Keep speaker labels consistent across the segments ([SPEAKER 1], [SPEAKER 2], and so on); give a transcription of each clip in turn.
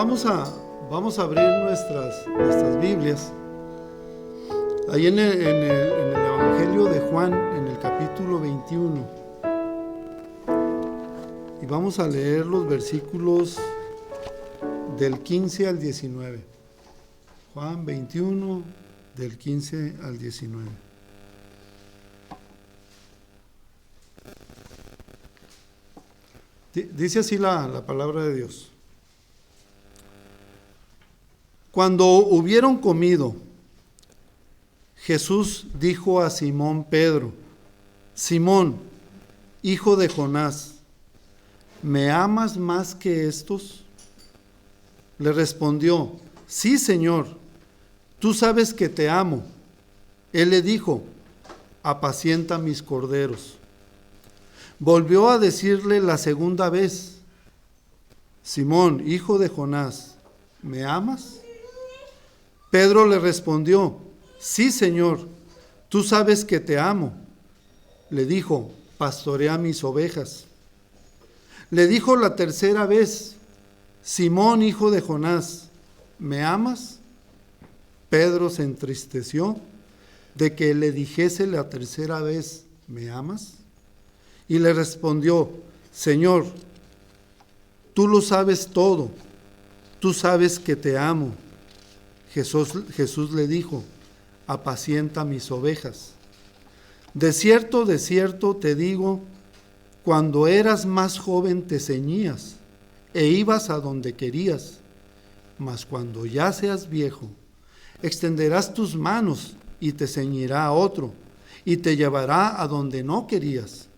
[SPEAKER 1] Vamos a abrir nuestras Biblias. Ahí en el Evangelio de Juan, en el capítulo 21. Y vamos a leer los versículos del 15 al 19. Juan 21, del 15 al 19. Dice así la palabra de Dios. Cuando hubieron comido, Jesús dijo a Simón Pedro: Simón, hijo de Jonás, ¿me amas más que estos? Le respondió: Sí, Señor, tú sabes que te amo. Él le dijo: apacienta mis corderos. Volvió a decirle la segunda vez: Simón, hijo de Jonás, ¿me amas? Pedro le respondió: Sí, Señor, tú sabes que te amo. Le dijo: pastorea mis ovejas. Le dijo la tercera vez: Simón, hijo de Jonás, ¿me amas? Pedro se entristeció de que le dijese la tercera vez: ¿me amas? Y le respondió: Señor, tú lo sabes todo, tú sabes que te amo. Jesús le dijo: apacienta mis ovejas. De cierto te digo, cuando eras más joven te ceñías e ibas a donde querías, mas cuando ya seas viejo, extenderás tus manos y te ceñirá a otro, y te llevará a donde no querías.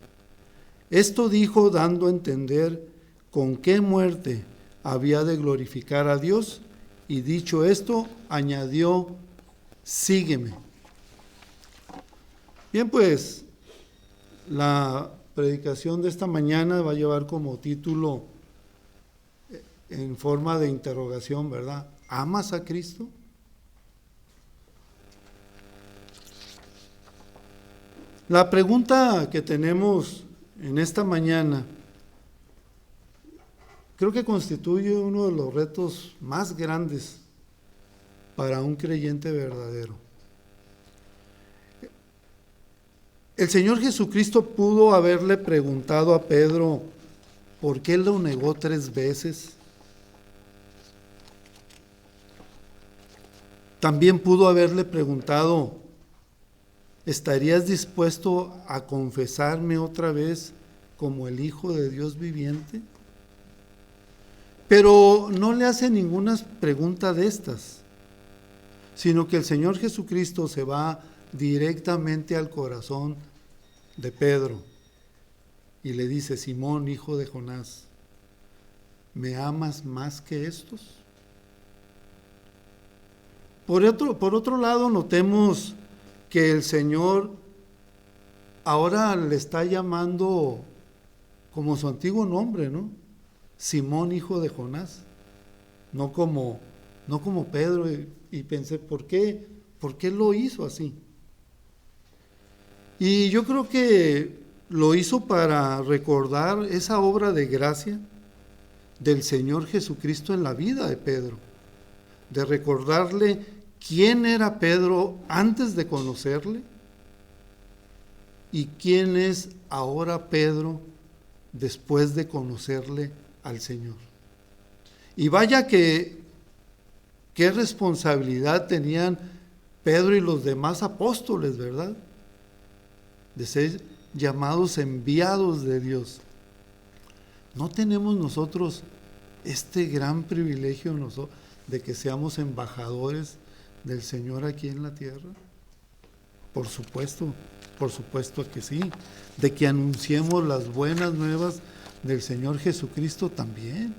[SPEAKER 1] Esto dijo dando a entender con qué muerte había de glorificar a Dios, y dicho esto, añadió: sígueme. Bien, pues, la predicación de esta mañana va a llevar como título, en forma de interrogación, ¿verdad? ¿Amas a Cristo? La pregunta que tenemos en esta mañana creo que constituye uno de los retos más grandes para un creyente verdadero. El Señor Jesucristo pudo haberle preguntado a Pedro por qué lo negó 3 veces. También pudo haberle preguntado: ¿estarías dispuesto a confesarme otra vez como el Hijo de Dios viviente? Pero no le hace ninguna pregunta de estas, sino que el Señor Jesucristo se va directamente al corazón de Pedro y le dice: Simón, hijo de Jonás, ¿me amas más que estos? Por otro lado, notemos que el Señor ahora le está llamando como su antiguo nombre, ¿no? Simón, hijo de Jonás, no como Pedro, y pensé, ¿por qué lo hizo así? Y yo creo que lo hizo para recordar esa obra de gracia del Señor Jesucristo en la vida de Pedro, de recordarle quién era Pedro antes de conocerle y quién es ahora Pedro después de conocerle al Señor. Y vaya qué responsabilidad tenían Pedro y los demás apóstoles, ¿verdad? De ser llamados enviados de Dios. ¿No tenemos nosotros este gran privilegio de que seamos embajadores del Señor aquí en la tierra? Por supuesto que sí. De que anunciemos las buenas nuevas del Señor Jesucristo también.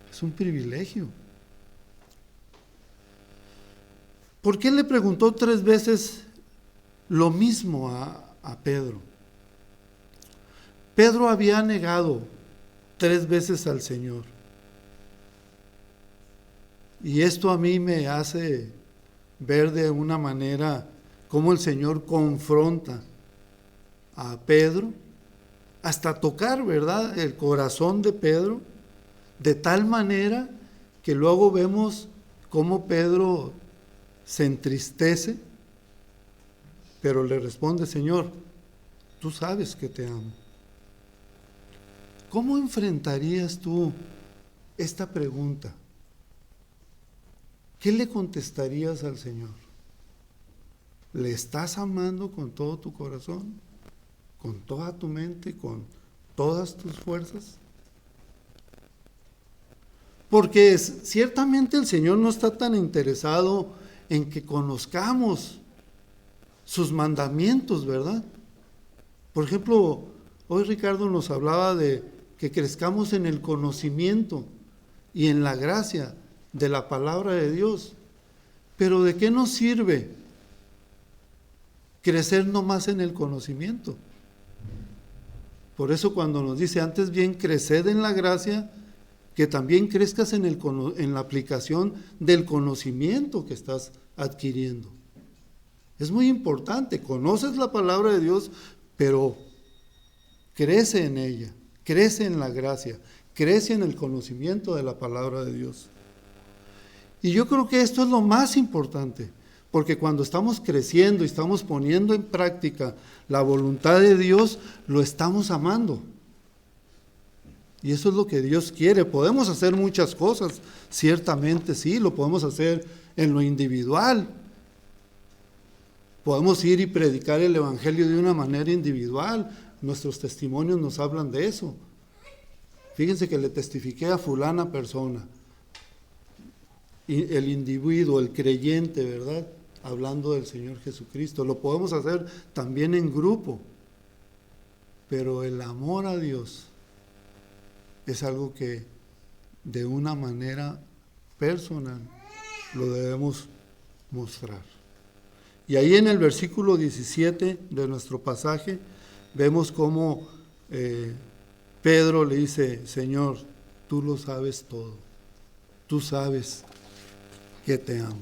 [SPEAKER 1] Es un privilegio. ¿Por qué le preguntó 3 veces lo mismo a Pedro? Pedro había negado 3 veces al Señor. Y esto a mí me hace ver de una manera cómo el Señor confronta a Pedro, hasta tocar, ¿verdad?, el corazón de Pedro, de tal manera que luego vemos cómo Pedro se entristece, pero le responde: Señor, tú sabes que te amo. ¿Cómo enfrentarías tú esta pregunta? ¿Qué le contestarías al Señor? ¿Le estás amando con todo tu corazón, con toda tu mente, con todas tus fuerzas? Porque ciertamente el Señor no está tan interesado en que conozcamos sus mandamientos, ¿verdad? Por ejemplo, hoy Ricardo nos hablaba de que crezcamos en el conocimiento y en la gracia de la palabra de Dios. Pero ¿de qué nos sirve crecer nomás en el conocimiento? Por eso cuando nos dice antes bien creced en la gracia, que también crezcas en la aplicación del conocimiento que estás adquiriendo. Es muy importante, conoces la palabra de Dios, pero crece en ella, crece en la gracia, crece en el conocimiento de la palabra de Dios. Y yo creo que esto es lo más importante, porque cuando estamos creciendo y estamos poniendo en práctica la voluntad de Dios, lo estamos amando. Y eso es lo que Dios quiere. Podemos hacer muchas cosas, ciertamente sí, lo podemos hacer en lo individual. Podemos ir y predicar el Evangelio de una manera individual. Nuestros testimonios nos hablan de eso. Fíjense que le testifiqué a fulana persona. Y el individuo, el creyente, ¿verdad? Hablando del Señor Jesucristo. Lo podemos hacer también en grupo. Pero el amor a Dios es algo que de una manera personal lo debemos mostrar. Y ahí en el versículo 17 de nuestro pasaje vemos cómo Pedro le dice: Señor, tú lo sabes todo, tú sabes que te amo.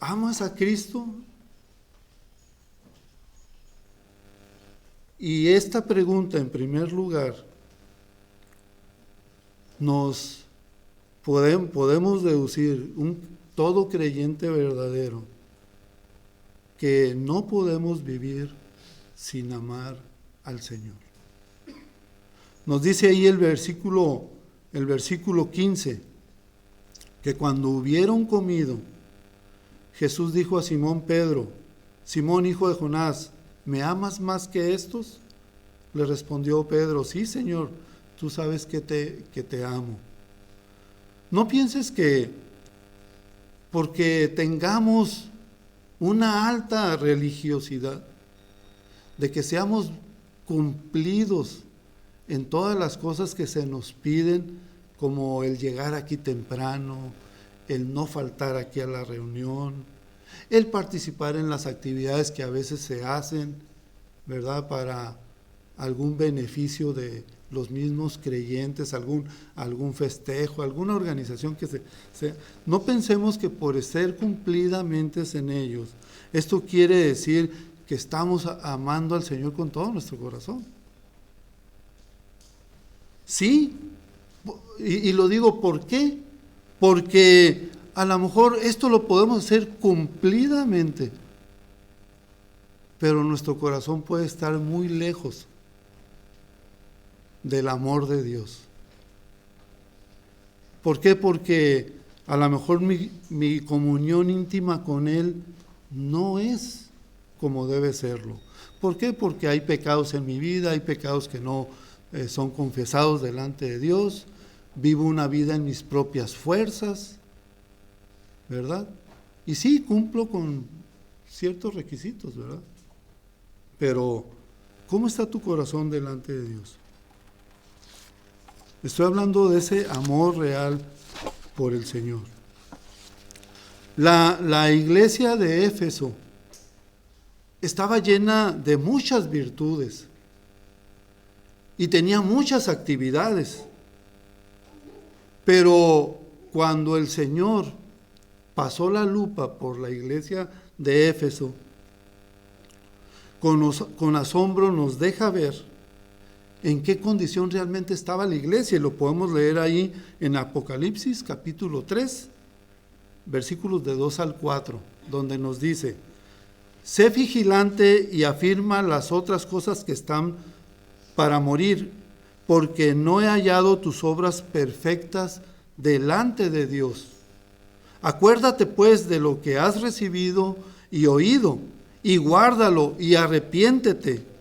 [SPEAKER 1] ¿Amas a Cristo? Y esta pregunta, en primer lugar, nos podemos deducir, todo creyente verdadero, que no podemos vivir sin amar al Señor. Nos dice ahí el versículo 15, que cuando hubieron comido, Jesús dijo a Simón Pedro: Simón, hijo de Jonás, ¿me amas más que estos? Le respondió Pedro: sí, Señor, tú sabes que te amo. No pienses que porque tengamos una alta religiosidad, de que seamos cumplidos en todas las cosas que se nos piden, como el llegar aquí temprano, el no faltar aquí a la reunión, el participar en las actividades que a veces se hacen, ¿verdad?, para algún beneficio de los mismos creyentes, algún festejo, alguna organización que no pensemos que por ser cumplidamente en ellos, esto quiere decir que estamos amando al Señor con todo nuestro corazón. Sí, y lo digo, ¿por qué? Porque a lo mejor esto lo podemos hacer cumplidamente, pero nuestro corazón puede estar muy lejos del amor de Dios. ¿Por qué? Porque a lo mejor mi comunión íntima con Él no es como debe serlo. ¿Por qué? Porque hay pecados en mi vida, hay pecados que no son confesados delante de Dios, vivo una vida en mis propias fuerzas, ¿verdad? Y sí, cumplo con ciertos requisitos, ¿verdad? Pero, ¿cómo está tu corazón delante de Dios? Estoy hablando de ese amor real por el Señor. La iglesia de Éfeso estaba llena de muchas virtudes y tenía muchas actividades, pero cuando el Señor pasó la lupa por la iglesia de Éfeso, con asombro nos deja ver en qué condición realmente estaba la iglesia, y lo podemos leer ahí en Apocalipsis capítulo 3, versículos de 2 al 4, donde nos dice: sé vigilante y afirma las otras cosas que están para morir, porque no he hallado tus obras perfectas delante de Dios. Acuérdate pues de lo que has recibido y oído, y guárdalo y arrepiéntete.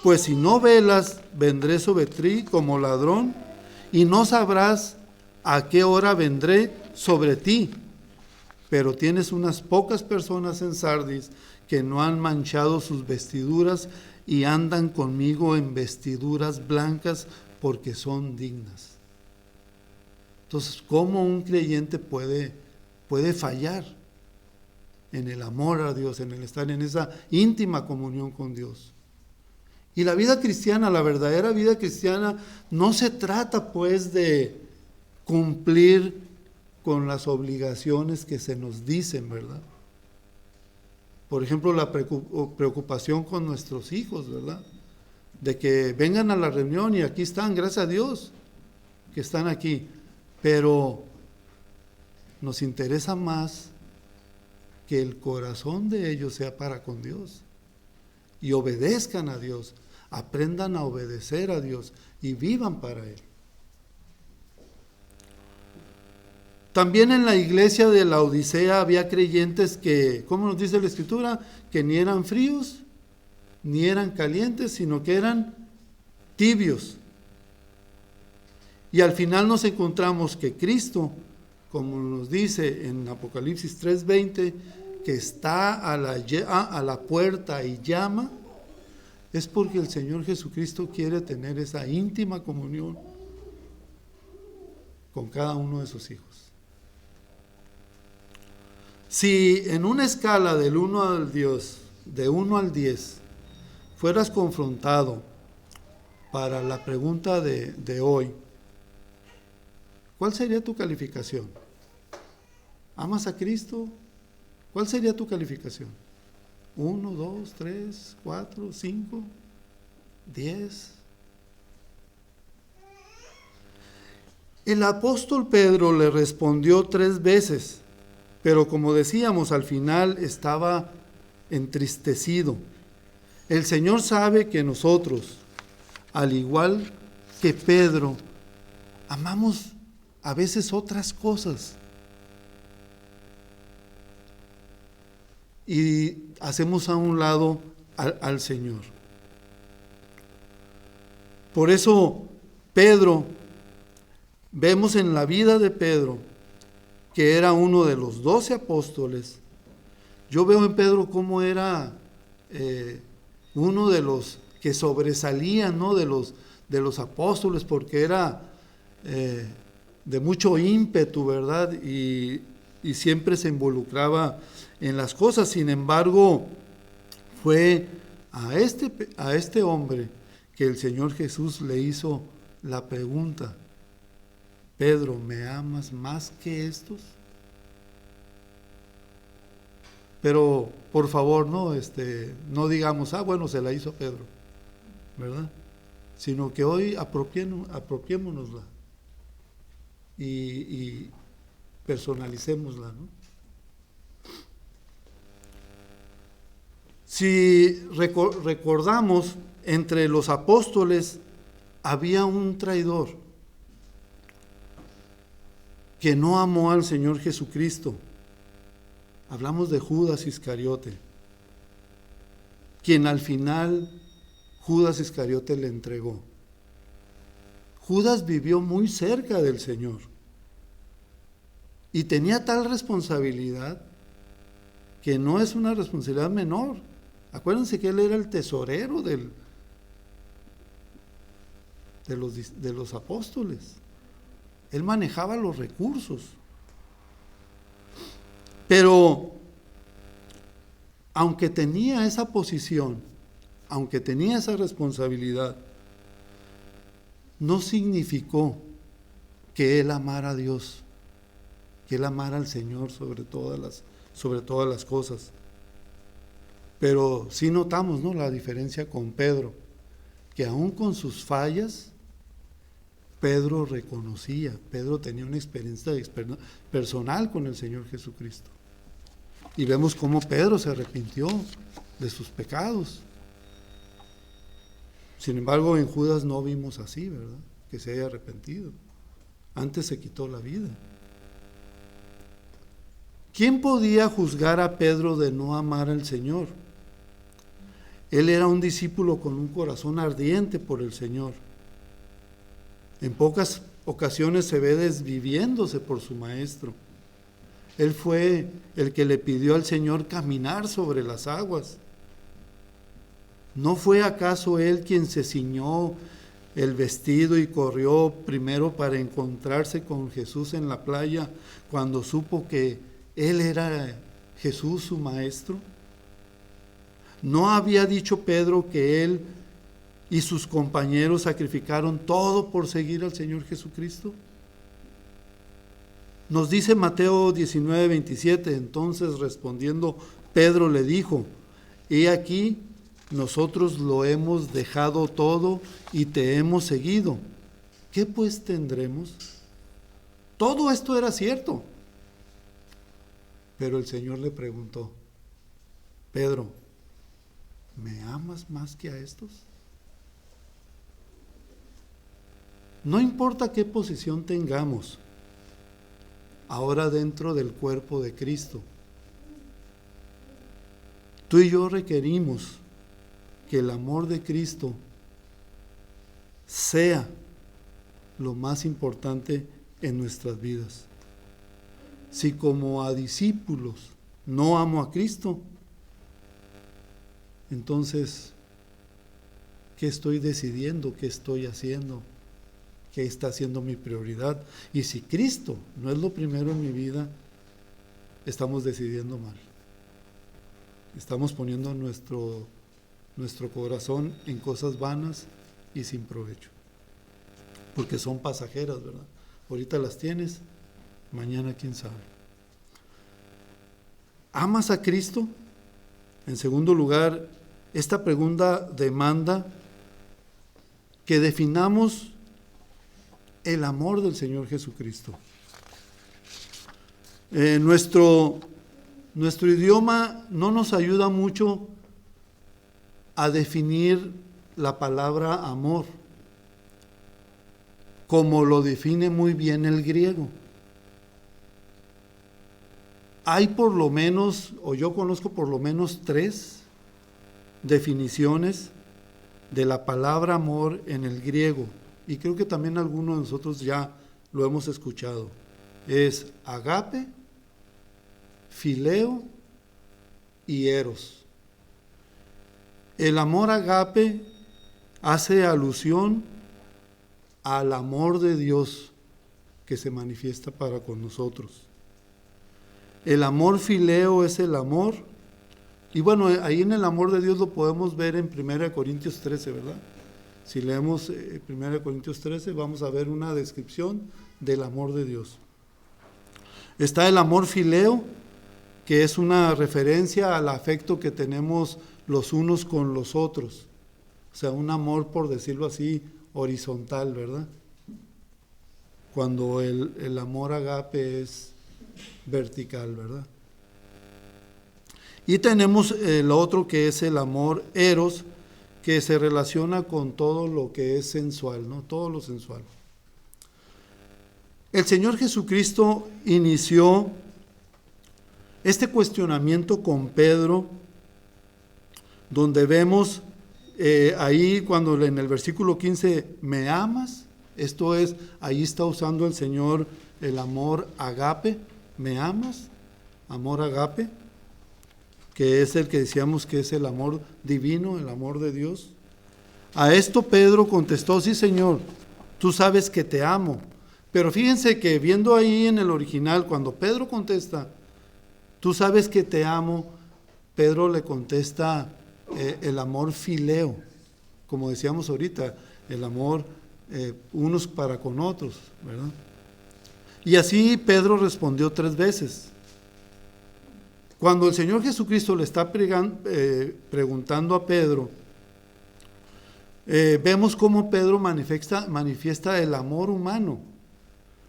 [SPEAKER 1] Pues si no velas, vendré sobre ti como ladrón, y no sabrás a qué hora vendré sobre ti. Pero tienes unas pocas personas en Sardis que no han manchado sus vestiduras y andan conmigo en vestiduras blancas, porque son dignas. Entonces, ¿cómo un creyente puede fallar en el amor a Dios, en el estar en esa íntima comunión con Dios? Y la vida cristiana, la verdadera vida cristiana, no se trata pues de cumplir con las obligaciones que se nos dicen, ¿verdad? Por ejemplo, la preocupación con nuestros hijos, ¿verdad? De que vengan a la reunión y aquí están, gracias a Dios que están aquí, pero nos interesa más que el corazón de ellos sea para con Dios y obedezcan a Dios, aprendan a obedecer a Dios y vivan para Él. También en la iglesia de la Odisea había creyentes que, ¿cómo nos dice la Escritura? Que ni eran fríos, ni eran calientes, sino que eran tibios. Y al final nos encontramos que Cristo, como nos dice en Apocalipsis 3:20, que está a la puerta y llama, es porque el Señor Jesucristo quiere tener esa íntima comunión con cada uno de sus hijos. Si en una escala del 1 al 10, fueras confrontado para la pregunta de hoy, ¿cuál sería tu calificación? ¿Amas a Cristo? ¿Cuál sería tu calificación? 1, 2, 3, 4, 5, 10. El apóstol Pedro le respondió 3 veces, pero como decíamos, al final estaba entristecido. El Señor sabe que nosotros, al igual que Pedro, amamos a veces otras cosas y hacemos a un lado al Señor. Por eso Pedro, vemos en la vida de Pedro, que era uno de los 12 apóstoles. Yo veo en Pedro cómo era uno de los que sobresalían, ¿no?, de los apóstoles, porque era de mucho ímpetu, ¿verdad? Y siempre se involucraba en las cosas. Sin embargo, fue a este hombre que el Señor Jesús le hizo la pregunta: Pedro, ¿me amas más que estos? Pero por favor, no digamos, bueno, se la hizo a Pedro, ¿verdad? Sino que hoy apropiémonosla y personalicémosla, ¿no? Si recordamos, entre los apóstoles había un traidor que no amó al Señor Jesucristo. Hablamos de Judas Iscariote, quien al final Judas Iscariote le entregó. Judas vivió muy cerca del Señor y tenía tal responsabilidad que no es una responsabilidad menor. Acuérdense que él era el tesorero de los apóstoles. Él manejaba los recursos. Pero aunque tenía esa posición, aunque tenía esa responsabilidad, no significó que él amara a Dios, que él amara al Señor sobre todas las cosas. Pero sí notamos, ¿no?, la diferencia con Pedro, que aún con sus fallas, Pedro reconocía, Pedro tenía una experiencia personal con el Señor Jesucristo. Y vemos cómo Pedro se arrepintió de sus pecados. Sin embargo, en Judas no vimos así, ¿verdad? Que se haya arrepentido. Antes se quitó la vida. ¿Quién podía juzgar a Pedro de no amar al Señor? Él era un discípulo con un corazón ardiente por el Señor. En pocas ocasiones se ve desviviéndose por su maestro. Él fue el que le pidió al Señor caminar sobre las aguas. ¿No fue acaso él quien se ciñó el vestido y corrió primero para encontrarse con Jesús en la playa cuando supo que él era Jesús su maestro? ¿No había dicho Pedro que él y sus compañeros sacrificaron todo por seguir al Señor Jesucristo? Nos dice Mateo 19:27, entonces respondiendo Pedro le dijo: he aquí, nosotros lo hemos dejado todo y te hemos seguido. ¿Qué pues tendremos? Todo esto era cierto. Pero el Señor le preguntó: Pedro, ¿me amas más que a estos? No importa qué posición tengamos ahora dentro del cuerpo de Cristo, tú y yo requerimos que el amor de Cristo sea lo más importante en nuestras vidas. Si como a discípulos no amo a Cristo, entonces, ¿qué estoy decidiendo? ¿Qué estoy haciendo? ¿Qué está siendo mi prioridad? Y si Cristo no es lo primero en mi vida, estamos decidiendo mal. Estamos poniendo nuestro corazón en cosas vanas y sin provecho, porque son pasajeras, ¿verdad? Ahorita las tienes, mañana quién sabe. ¿Amas a Cristo? En segundo lugar, esta pregunta demanda que definamos el amor del Señor Jesucristo. Nuestro idioma no nos ayuda mucho a definir la palabra amor, como lo define muy bien el griego. Hay por lo menos, o yo conozco por lo menos 3 definiciones de la palabra amor en el griego, y creo que también algunos de nosotros ya lo hemos escuchado. Es agape, fileo y eros. El amor agape hace alusión al amor de Dios que se manifiesta para con nosotros. El amor fileo es el amor, y bueno, ahí en el amor de Dios lo podemos ver en 1 Corintios 13, ¿verdad? Si leemos 1 Corintios 13, vamos a ver una descripción del amor de Dios. Está el amor fileo, que es una referencia al afecto que tenemos los unos con los otros. O sea, un amor, por decirlo así, horizontal, ¿verdad? Cuando el amor agape es vertical, ¿verdad? Y tenemos el otro, que es el amor eros, que se relaciona con todo lo que es sensual, ¿no? Todo lo sensual. El Señor Jesucristo inició este cuestionamiento con Pedro, donde vemos ahí cuando en el versículo 15, ¿me amas? Esto es, ahí está usando el Señor el amor agape. ¿Me amas? Amor agape, que es el que decíamos que es el amor divino, el amor de Dios. A esto Pedro contestó: sí, Señor, tú sabes que te amo. Pero fíjense que viendo ahí en el original, cuando Pedro contesta, tú sabes que te amo, Pedro le contesta el amor fileo, como decíamos ahorita, el amor unos para con otros, ¿verdad? Y así Pedro respondió 3 veces. Cuando el Señor Jesucristo le está preguntando a Pedro Vemos cómo Pedro manifiesta el amor humano.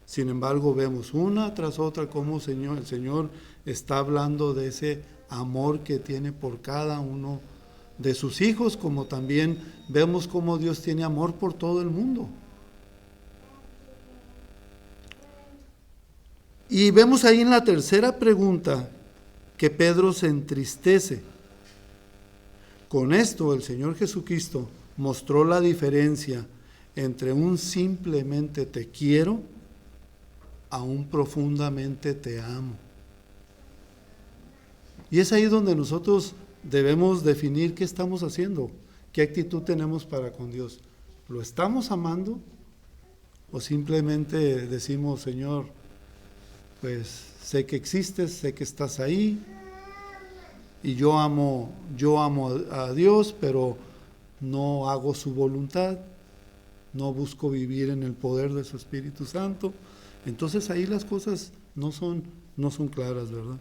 [SPEAKER 1] Sin embargo, vemos una tras otra cómo el Señor está hablando de ese amor que tiene por cada uno de sus hijos, como también vemos cómo Dios tiene amor por todo el mundo. Y vemos ahí en la tercera pregunta que Pedro se entristece. Con esto el Señor Jesucristo mostró la diferencia entre un simplemente te quiero a un profundamente te amo. Y es ahí donde nosotros debemos definir qué estamos haciendo, qué actitud tenemos para con Dios. ¿Lo estamos amando? ¿O simplemente decimos, Señor, pues sé que existes, sé que estás ahí, y yo amo a Dios, pero no hago su voluntad, no busco vivir en el poder de su Espíritu Santo? Entonces ahí las cosas no son claras, ¿verdad?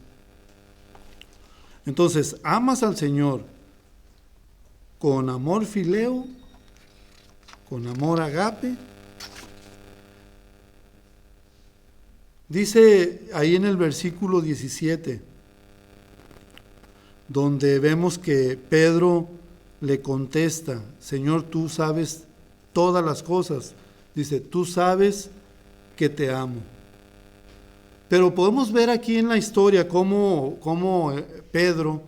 [SPEAKER 1] Entonces, amas al Señor con amor fileo, con amor agape. Dice ahí en el versículo 17, donde vemos que Pedro le contesta, Señor, tú sabes todas las cosas. Dice, tú sabes que te amo. Pero podemos ver aquí en la historia cómo Pedro,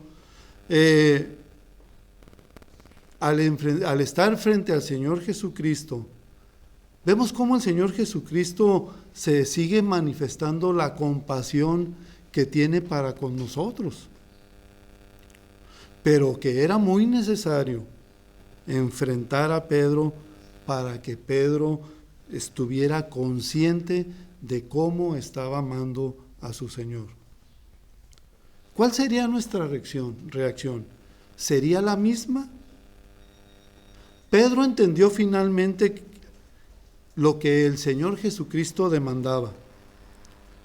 [SPEAKER 1] al estar frente al Señor Jesucristo, vemos cómo el Señor Jesucristo se sigue manifestando la compasión que tiene para con nosotros, pero que era muy necesario enfrentar a Pedro para que Pedro estuviera consciente de cómo estaba amando a su Señor. ¿Cuál sería nuestra reacción? ¿Sería la misma? Pedro entendió finalmente lo que el Señor Jesucristo demandaba.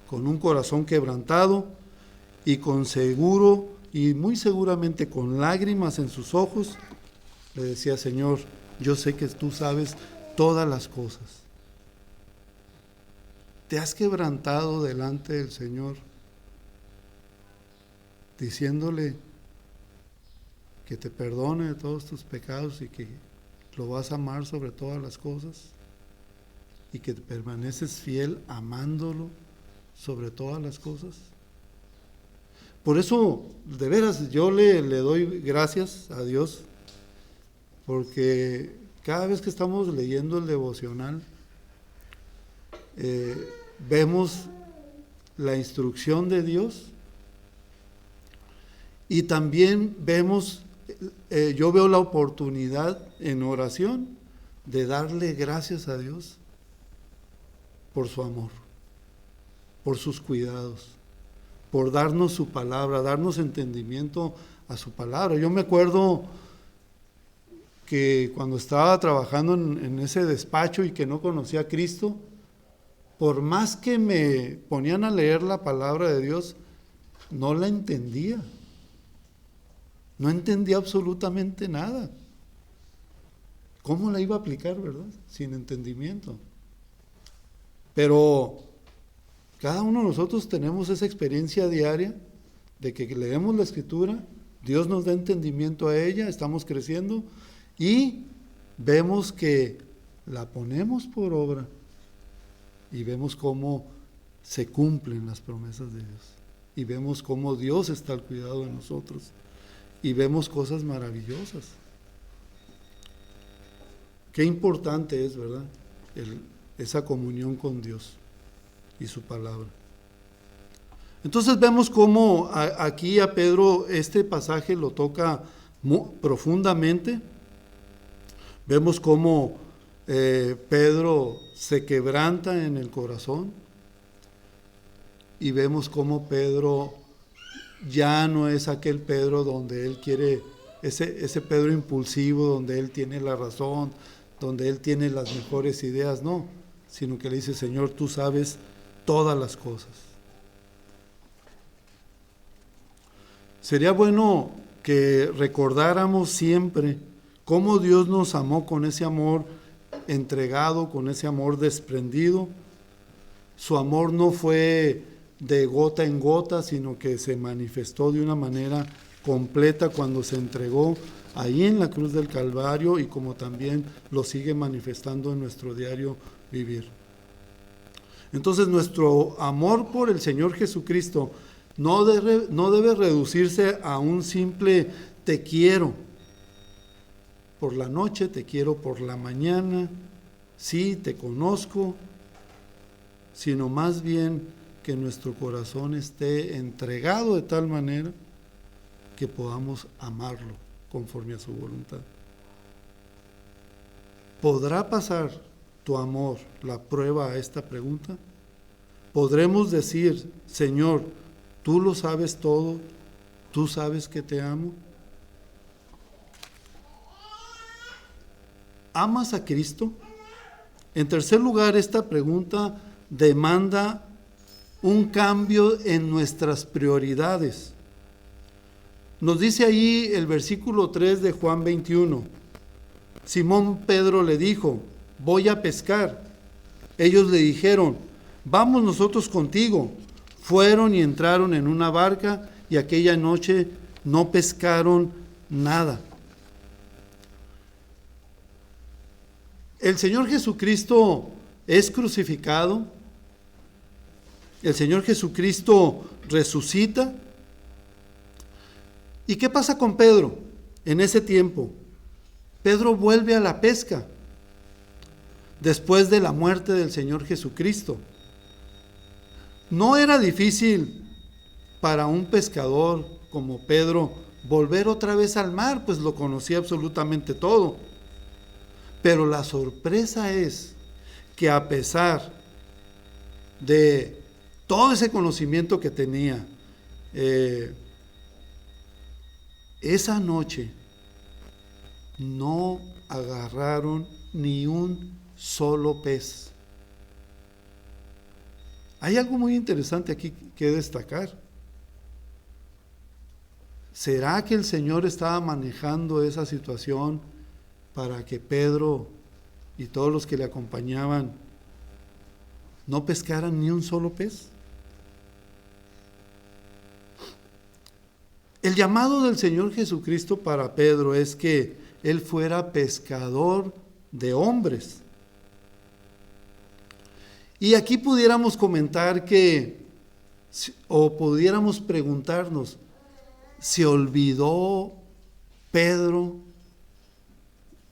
[SPEAKER 1] Con un corazón quebrantado y muy seguramente con lágrimas en sus ojos, le decía, Señor, yo sé que tú sabes todas las cosas. ¿Te has quebrantado delante del Señor, diciéndole que te perdone de todos tus pecados y que lo vas a amar sobre todas las cosas y que permaneces fiel amándolo sobre todas las cosas? Por eso, de veras, yo le doy gracias a Dios, porque cada vez que estamos leyendo el devocional, vemos la instrucción de Dios y también yo veo la oportunidad en oración de darle gracias a Dios por su amor, por sus cuidados, por darnos su palabra, darnos entendimiento a su palabra. Yo me acuerdo que cuando estaba trabajando en ese despacho y que no conocía a Cristo, por más que me ponían a leer la palabra de Dios, no la entendía. No entendía absolutamente nada. ¿Cómo la iba a aplicar, verdad? Sin entendimiento. Pero cada uno de nosotros tenemos esa experiencia diaria de que leemos la Escritura, Dios nos da entendimiento a ella, estamos creciendo y vemos que la ponemos por obra y vemos cómo se cumplen las promesas de Dios y vemos cómo Dios está al cuidado de nosotros y vemos cosas maravillosas. Qué importante es, ¿verdad? Esa comunión con Dios y su palabra. Entonces vemos cómo aquí a Pedro este pasaje lo toca profundamente. Vemos cómo Pedro se quebranta en el corazón y vemos cómo Pedro ya no es aquel Pedro donde él quiere, ese Pedro impulsivo, donde él tiene la razón, donde él tiene las mejores ideas, no, sino que le dice, Señor, tú sabes todas las cosas. Sería bueno que recordáramos siempre cómo Dios nos amó con ese amor entregado, con ese amor desprendido. Su amor no fue de gota en gota, sino que se manifestó de una manera completa cuando se entregó ahí en la cruz del Calvario, y como también lo sigue manifestando en nuestro diario vivir. Entonces nuestro amor por el Señor Jesucristo no debe reducirse a un simple te quiero por la noche, te quiero por la mañana, sí, te conozco, sino más bien que nuestro corazón esté entregado de tal manera que podamos amarlo conforme a su voluntad. ¿Podrá pasar tu amor la prueba a esta pregunta? ¿Podremos decir, Señor, tú lo sabes todo, tú sabes que te amo? ¿Amas a Cristo? En tercer lugar, esta pregunta demanda un cambio en nuestras prioridades. Nos dice ahí el versículo 3 de Juan 21. Simón Pedro le dijo, voy a pescar. Ellos le dijeron, vamos nosotros contigo. Fueron y entraron en una barca y aquella noche no pescaron nada. El Señor Jesucristo es crucificado, el Señor Jesucristo resucita. ¿Y qué pasa con Pedro en ese tiempo? Pedro vuelve a la pesca después de la muerte del Señor Jesucristo. No era difícil para un pescador como Pedro volver otra vez al mar, pues lo conocía absolutamente todo. Pero la sorpresa es que a pesar de todo ese conocimiento que tenía, esa noche no agarraron ni un solo pez. Hay algo muy interesante aquí que destacar. ¿Será que el Señor estaba manejando esa situación para que Pedro y todos los que le acompañaban no pescaran ni un solo pez? El llamado del Señor Jesucristo para Pedro es que él fuera pescador de hombres. Y aquí pudiéramos comentar o pudiéramos preguntarnos, ¿se olvidó Pedro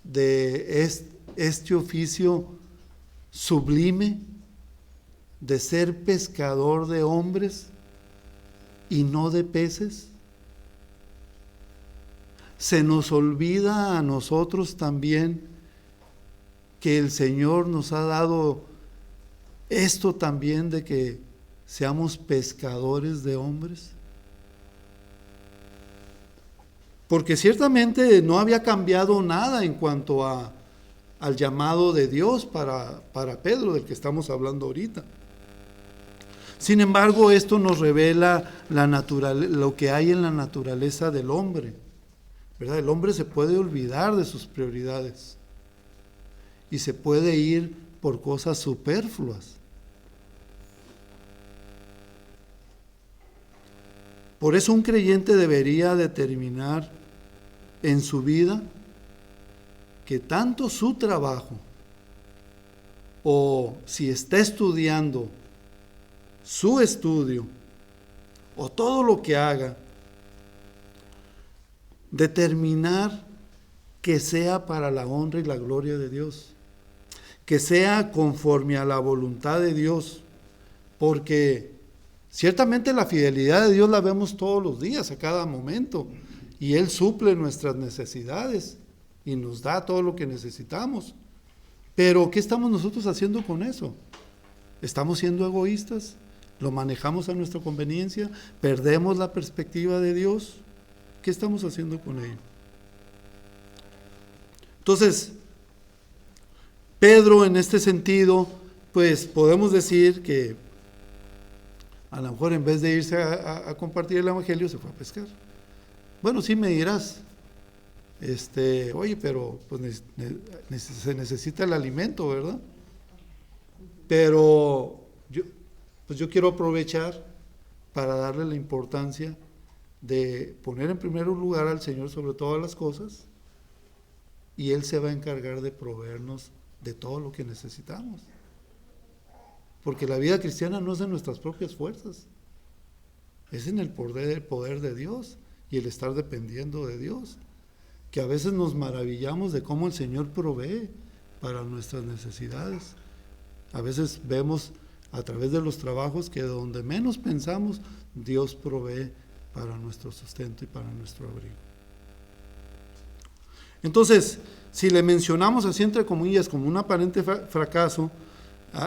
[SPEAKER 1] de este oficio sublime de ser pescador de hombres y no de peces? Se nos olvida a nosotros también que el Señor nos ha dado esto también de que seamos pescadores de hombres. Porque ciertamente no había cambiado nada en cuanto al llamado de Dios para Pedro, del que estamos hablando ahorita. Sin embargo, esto nos revela lo que hay en la naturaleza del hombre, ¿verdad? El hombre se puede olvidar de sus prioridades y se puede ir por cosas superfluas. Por eso un creyente debería determinar en su vida que tanto su trabajo, o si está estudiando, su estudio, o todo lo que haga, determinar que sea para la honra y la gloria de Dios, que sea conforme a la voluntad de Dios, porque ciertamente la fidelidad de Dios la vemos todos los días, a cada momento, y Él suple nuestras necesidades y nos da todo lo que necesitamos. Pero ¿qué estamos nosotros haciendo con eso? ¿Estamos siendo egoístas? ¿Lo manejamos a nuestra conveniencia? ¿Perdemos la perspectiva de Dios? ¿Qué estamos haciendo con ello? Entonces, Pedro en este sentido, pues podemos decir que a lo mejor en vez de irse a compartir el evangelio se fue a pescar. Bueno, sí me dirás, Oye, pero pues, se necesita el alimento, ¿verdad? Pero yo quiero aprovechar para darle la importancia de poner en primer lugar al Señor sobre todas las cosas, y Él se va a encargar de proveernos de todo lo que necesitamos. Porque la vida cristiana no es de nuestras propias fuerzas, es en el poder de Dios y el estar dependiendo de Dios, que a veces nos maravillamos de cómo el Señor provee para nuestras necesidades. A veces vemos a través de los trabajos que donde menos pensamos, Dios provee para nuestro sustento y para nuestro abrigo. Entonces, si le mencionamos así entre comillas como un aparente fracaso,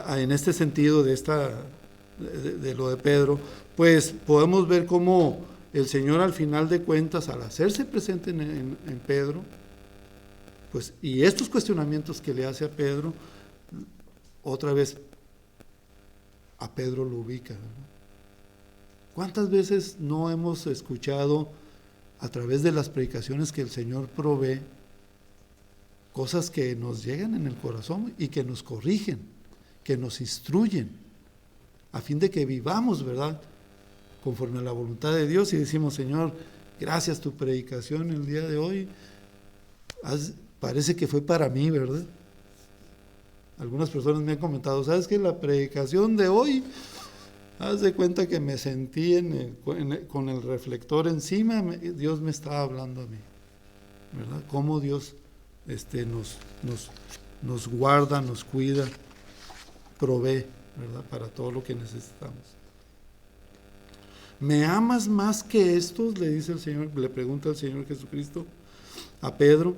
[SPEAKER 1] en este sentido de lo de Pedro, pues podemos ver cómo el Señor al final de cuentas, al hacerse presente en Pedro, pues, y estos cuestionamientos que le hace a Pedro, otra vez a Pedro lo ubica, ¿no? ¿Cuántas veces no hemos escuchado a través de las predicaciones que el Señor provee cosas que nos llegan en el corazón y que nos corrigen, que nos instruyen, a fin de que vivamos, ¿verdad?, conforme a la voluntad de Dios, y decimos: Señor, gracias, tu predicación el día de hoy parece que fue para mí, ¿verdad? Algunas personas me han comentado: ¿sabes qué? La predicación de hoy, haz de cuenta que me sentí con el reflector encima, Dios me estaba hablando a mí, ¿verdad? Cómo Dios nos guarda, nos cuida, provee, ¿verdad?, para todo lo que necesitamos. ¿Me amas más que estos?, le dice el Señor, le pregunta el Señor Jesucristo a Pedro.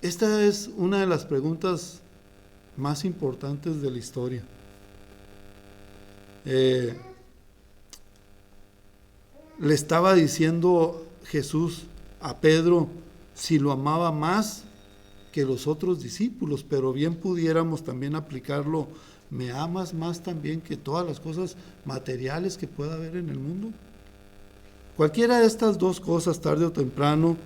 [SPEAKER 1] Esta es una de las preguntas más importantes de la historia. Le estaba diciendo Jesús a Pedro si lo amaba más que los otros discípulos, pero bien pudiéramos también aplicarlo: ¿me amas más también que todas las cosas materiales que pueda haber en el mundo? Cualquiera de estas dos cosas, tarde o temprano,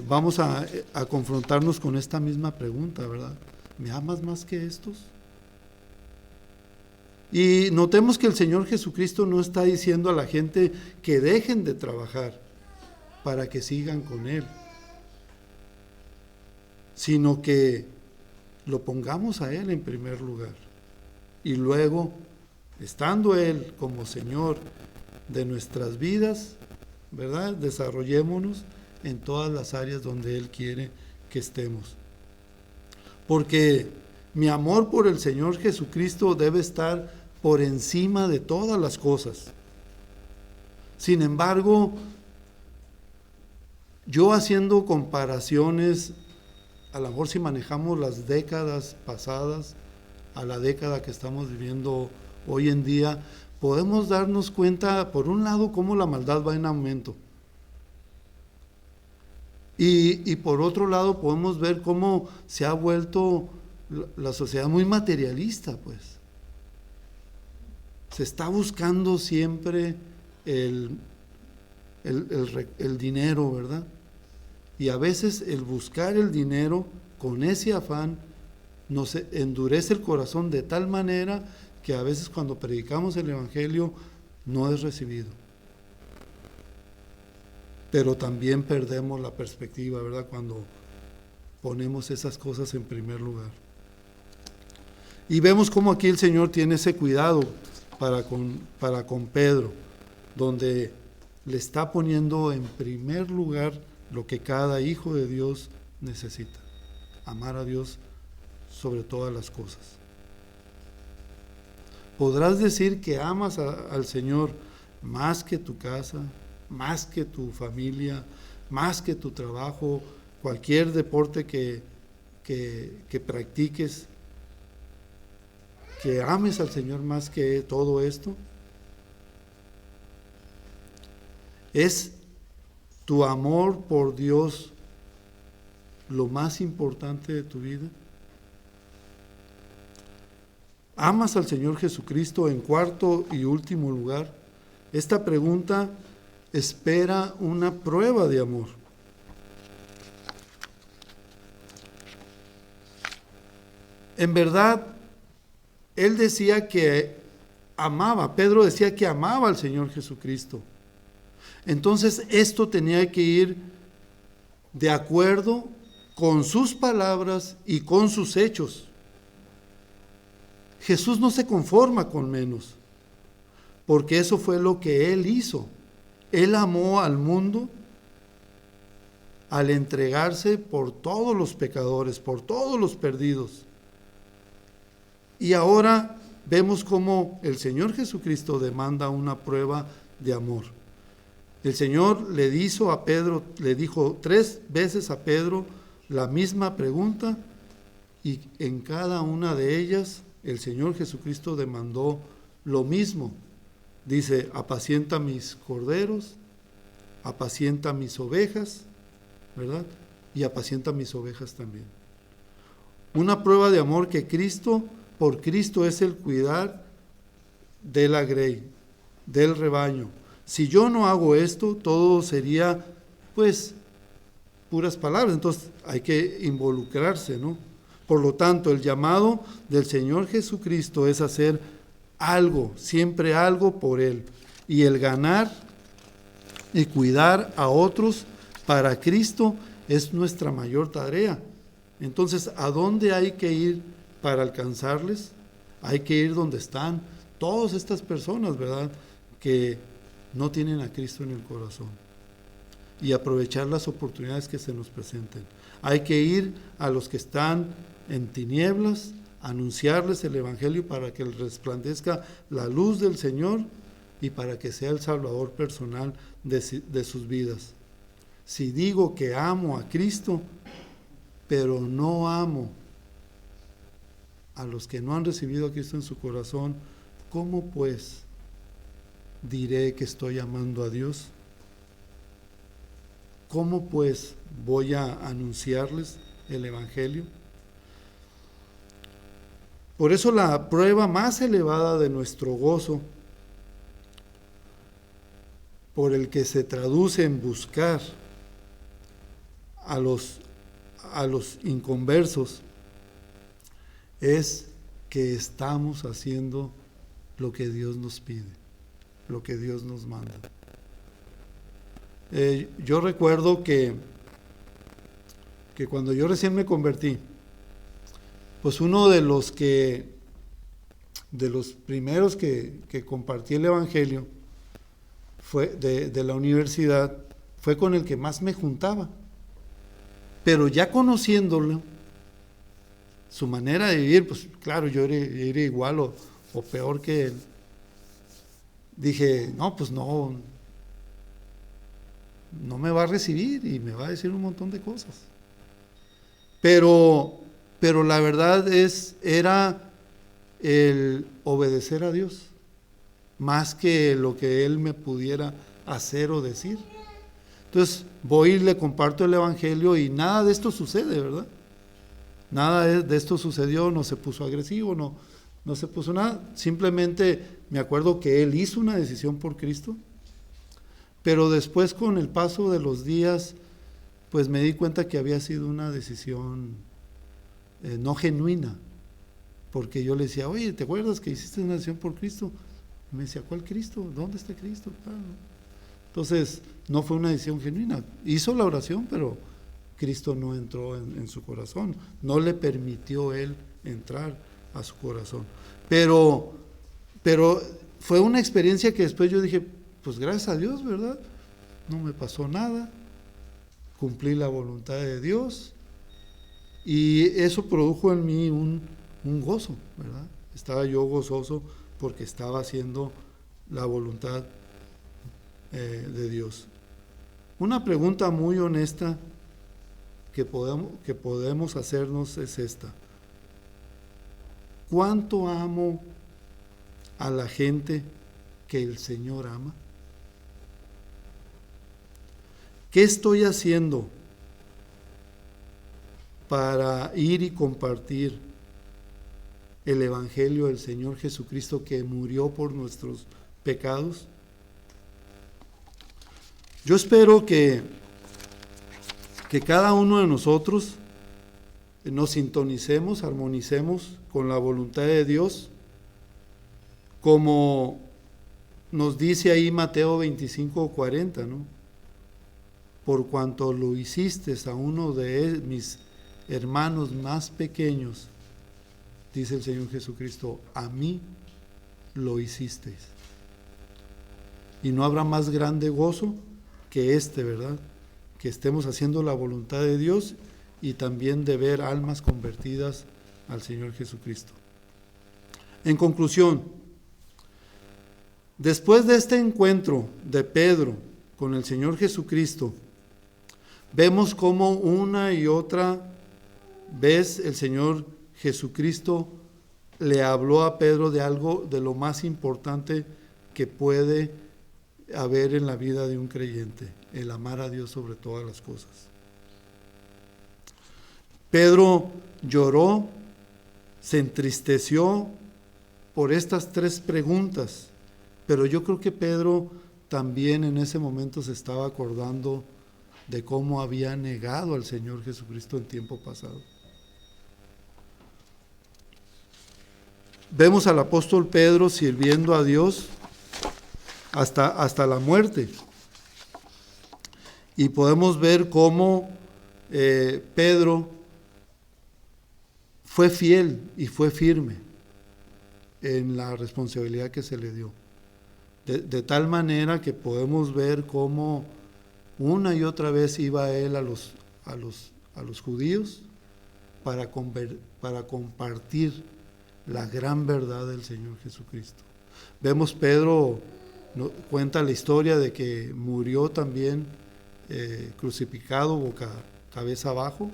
[SPEAKER 1] vamos a confrontarnos con esta misma pregunta, ¿verdad? ¿Me amas más que estos? Y notemos que el Señor Jesucristo no está diciendo a la gente que dejen de trabajar para que sigan con Él, sino que lo pongamos a Él en primer lugar. Y luego, estando Él como Señor de nuestras vidas, ¿verdad?, desarrollémonos en todas las áreas donde Él quiere que estemos. Porque mi amor por el Señor Jesucristo debe estar por encima de todas las cosas. Sin embargo, yo haciendo comparaciones, a lo mejor si manejamos las décadas pasadas a la década que estamos viviendo hoy en día, podemos darnos cuenta, por un lado, cómo la maldad va en aumento. Y por otro lado, podemos ver cómo se ha vuelto la sociedad muy materialista, pues. Se está buscando siempre el dinero, ¿verdad? Y a veces el buscar el dinero con ese afán nos endurece el corazón de tal manera que a veces cuando predicamos el Evangelio no es recibido. Pero también perdemos la perspectiva, ¿verdad?, cuando ponemos esas cosas en primer lugar. Y vemos cómo aquí el Señor tiene ese cuidado para con Pedro, donde le está poniendo en primer lugar lo que cada hijo de Dios necesita: amar a Dios sobre todas las cosas. Podrás decir que amas al Señor más que tu casa, más que tu familia, más que tu trabajo, cualquier deporte que practiques, que ames al Señor más que todo esto. ¿Es tu amor por Dios lo más importante de tu vida? ¿Amas al Señor Jesucristo en cuarto y último lugar? Esta pregunta espera una prueba de amor. En verdad, él decía que amaba, Pedro decía que amaba al Señor Jesucristo. Entonces esto tenía que ir de acuerdo con sus palabras y con sus hechos. Jesús no se conforma con menos, porque eso fue lo que Él hizo. Él amó al mundo al entregarse por todos los pecadores, por todos los perdidos. Y ahora vemos cómo el Señor Jesucristo demanda una prueba de amor. El Señor le dijo 3 veces a Pedro la misma pregunta, y en cada una de ellas el Señor Jesucristo demandó lo mismo. Dice: apacienta mis corderos, apacienta mis ovejas, ¿verdad? Y apacienta mis ovejas también. Una prueba de amor que por Cristo es el cuidar de la grey, del rebaño. Si yo no hago esto, todo sería, pues, puras palabras. Entonces hay que involucrarse, ¿no? Por lo tanto, el llamado del Señor Jesucristo es hacer algo, siempre algo por Él. Y el ganar y cuidar a otros para Cristo es nuestra mayor tarea. Entonces, ¿a dónde hay que ir para alcanzarles? Hay que ir donde están todas estas personas, ¿verdad?, que no tienen a Cristo en el corazón, y aprovechar las oportunidades que se nos presenten. Hay que ir a los que están en tinieblas, anunciarles el Evangelio para que les resplandezca la luz del Señor y para que sea el Salvador personal de sus vidas. Si digo que amo a Cristo, pero no amo a los que no han recibido a Cristo en su corazón, ¿cómo pues diré que estoy amando a Dios? ¿Cómo pues voy a anunciarles el Evangelio? Por eso la prueba más elevada de nuestro gozo, por el que se traduce en buscar a los inconversos, es que estamos haciendo lo que Dios nos pide, lo que Dios nos manda. Yo recuerdo que cuando yo recién me convertí, pues uno de los primeros que compartí el Evangelio fue de la universidad, fue con el que más me juntaba. Pero ya conociéndolo, su manera de vivir, pues claro, yo era igual o peor que él. Dije, no, pues no me va a recibir y me va a decir un montón de cosas. Pero la verdad era el obedecer a Dios, más que lo que Él me pudiera hacer o decir. Entonces voy y le comparto el Evangelio y nada de esto sucede, ¿verdad? Nada de esto sucedió, no se puso agresivo, no se puso nada. Simplemente me acuerdo que él hizo una decisión por Cristo, pero después, con el paso de los días, pues me di cuenta que había sido una decisión no genuina, porque yo le decía, oye, ¿te acuerdas que hiciste una decisión por Cristo? Y me decía, ¿cuál Cristo? ¿Dónde está Cristo? Entonces, no fue una decisión genuina. Hizo la oración, pero Cristo no entró en su corazón, no le permitió Él entrar a su corazón. Pero fue una experiencia que después yo dije, pues gracias a Dios, ¿verdad? No me pasó nada, cumplí la voluntad de Dios, y eso produjo en mí un gozo, ¿verdad? Estaba yo gozoso porque estaba haciendo la voluntad de Dios. Una pregunta muy honesta que podemos hacernos es esta: ¿cuánto amo a la gente que el Señor ama? ¿Qué estoy haciendo para ir y compartir el Evangelio del Señor Jesucristo, que murió por nuestros pecados? Yo espero que cada uno de nosotros nos sintonicemos, armonicemos con la voluntad de Dios, como nos dice ahí Mateo 25:40, ¿no? Por cuanto lo hiciste a uno de mis hermanos más pequeños, dice el Señor Jesucristo, a mí lo hicisteis. Y no habrá más grande gozo que ¿verdad? Que estemos haciendo la voluntad de Dios y también de ver almas convertidas al Señor Jesucristo. En conclusión, después de este encuentro de Pedro con el Señor Jesucristo, vemos cómo una y otra vez el Señor Jesucristo le habló a Pedro de algo de lo más importante que puede haber en la vida de un creyente, el amar a Dios sobre todas las cosas. Pedro lloró, se entristeció por estas 3 preguntas, pero yo creo que Pedro también en ese momento se estaba acordando de cómo había negado al Señor Jesucristo en tiempo pasado. Vemos al apóstol Pedro sirviendo a Dios hasta la muerte. Y podemos ver cómo Pedro fue fiel y fue firme en la responsabilidad que se le dio. De tal manera que podemos ver cómo una y otra vez iba él a los judíos para compartir la gran verdad del Señor Jesucristo. Vemos Pedro cuenta la historia de que murió también crucificado cabeza abajo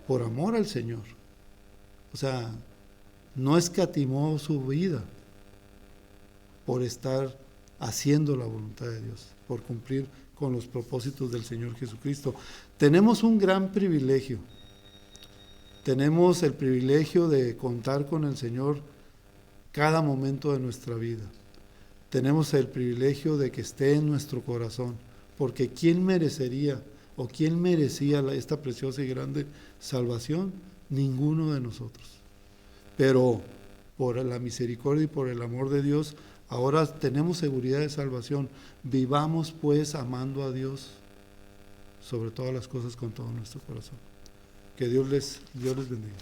[SPEAKER 1] por amor al Señor. O sea, no escatimó su vida por estar haciendo la voluntad de Dios, por cumplir con los propósitos del Señor Jesucristo. Tenemos un gran privilegio. Tenemos el privilegio de contar con el Señor cada momento de nuestra vida. Tenemos el privilegio de que esté en nuestro corazón, porque ¿quién merecería o quién merecía esta preciosa y grande salvación? Ninguno de nosotros. Pero por la misericordia y por el amor de Dios, ahora tenemos seguridad de salvación. Vivamos pues amando a Dios sobre todas las cosas con todo nuestro corazón. Que Dios les bendiga.